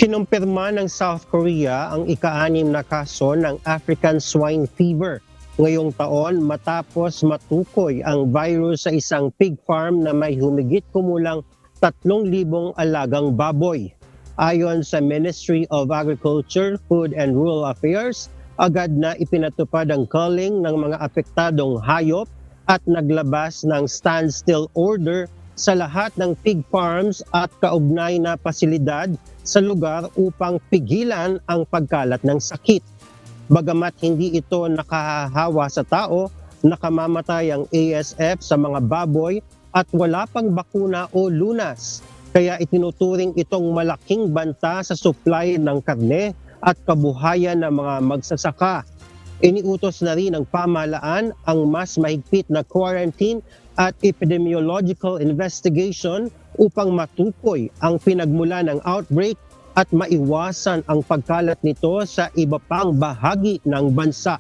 Kinumpirma ng South Korea ang ika-6 na kaso ng African swine fever ngayong taon matapos matukoy ang virus sa isang pig farm na may humigit kumulang 3,000 alagang baboy. Ayon sa Ministry of Agriculture, Food and Rural Affairs, agad na ipinatupad ang culling ng mga apektadong hayop at naglabas ng standstill order sa lahat ng pig farms at kaugnay na pasilidad sa lugar upang pigilan ang pagkalat ng sakit. Bagamat hindi ito nakahahawa sa tao, nakamamatay ang ASF sa mga baboy at wala pang bakuna o lunas. Kaya itinuturing itong malaking banta sa supply ng karne at kabuhayan ng mga magsasaka. Iniutos na rin ng pamahalaan ang mas mahigpit na quarantine at epidemiological investigation upang matukoy ang pinagmula ng outbreak at maiwasan ang pagkalat nito sa iba pang bahagi ng bansa.